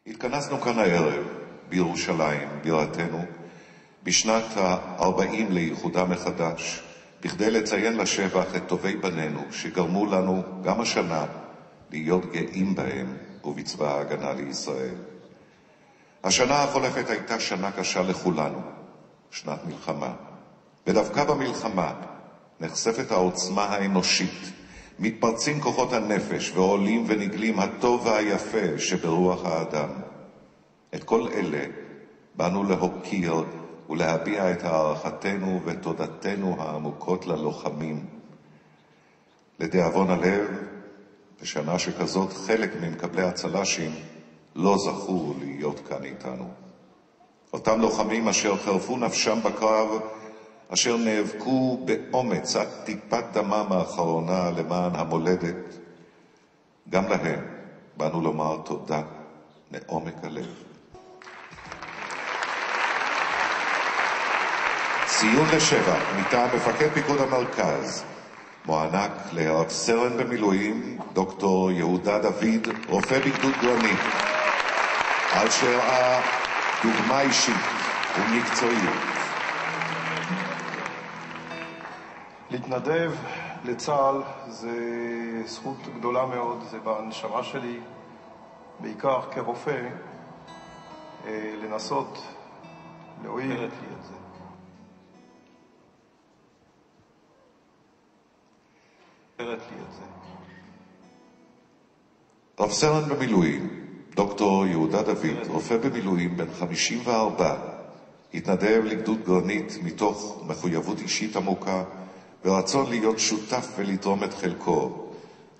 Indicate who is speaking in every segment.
Speaker 1: התכנסנו כאן הערב בירושלים, בירתנו, בשנת ה-40 לאיחודה מחדש, בכדי לציין לשבח את טובי בנינו שגרמו לנו גם השנה להיות גאים בהם ובצבא ההגנה לישראל. השנה החולפת הייתה שנה קשה לכולנו, שנת מלחמה. ודווקא במלחמה נחשפת העוצמה האנושית, מתפרצים כוחות הנפש ועולים ונגלים הטוב והיפה שברוח האדם. את כל אלה באנו להוקיר ולהביע את הערכתנו ותודתנו העמוקות ללוחמים. לדאבון הלב, בשנה שכזאת חלק ממקבלי הצל"שים לא זכו להיות כאן איתנו. אותם לוחמים אשר חרפו נפשם בקרב, אשר נאבקו באומץ עד טיפת דמם האחרונה למען המולדת, גם להם באנו לומר תודה מעומק הלב. ציון לשבח מטעם מפקד פיקוד המרכז מוענק לרב סרן במילואים דוקטור יהודה דוד, רופא בגדוד גרנית, על שהראה דוגמה אישית ומקצועיות.
Speaker 2: להתנדב לצה"ל זה זכות גדולה מאוד, זה בנשמה שלי, בעיקר כרופא, לנסות להועיל לי את זה.
Speaker 1: רב סרן במילואים, דוקטור יהודה דוד, רופא במילואים בן 54, התנדב לגדוד גרנית מתוך מחויבות אישית עמוקה ורצון להיות שותף ולתרום את חלקו.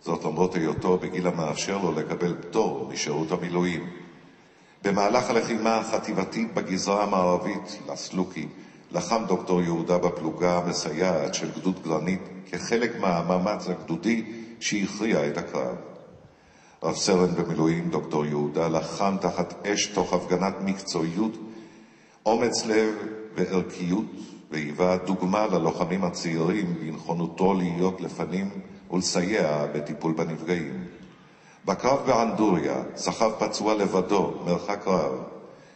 Speaker 1: זאת למרות היותו בגיל המאפשר לו לקבל פטור משירות המילואים. במהלך הלחימה החטיבתית בגזרה המערבית, לסלוקי, לחם דוקטור יהודה בפלוגה המסייעת של גדוד גרנית כחלק מהמאמץ הגדודי שהכריע את הקרב. רב סרן במילואים דוקטור יהודה לחם תחת אש תוך הפגנת מקצועיות, אומץ לב וערכיות, והיווה דוגמה ללוחמים הצעירים בנכונותו להיות לפנים ולסייע בטיפול בנפגעים. בקרב באנדוריה סחב פצוע לבדו מרחק רב.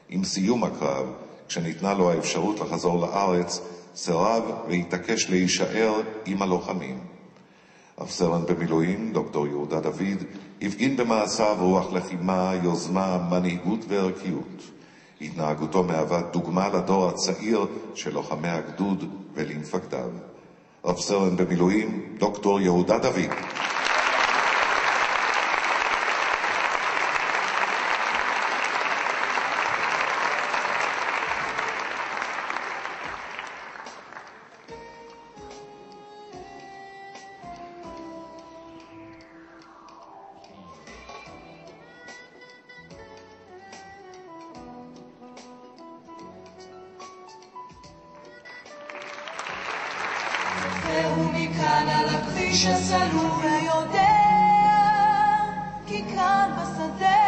Speaker 1: עם סיום הקרב, כשניתנה לו האפשרות לחזור לארץ, סירב והתעקש להישאר עם הלוחמים. רב סרן במילואים דוקטור יהודה דוד הפגין במעשיו רוח לחימה, יוזמה, מנהיגות וערכיות. התנהגותו מהווה דוגמה לדור הצעיר של לוחמי הגדוד ולמפקדיו. רב סרן במילואים דוקטור יהודה דוד.
Speaker 3: והוא מכאן על הכביש הסלול יודע, כי כאן בשדה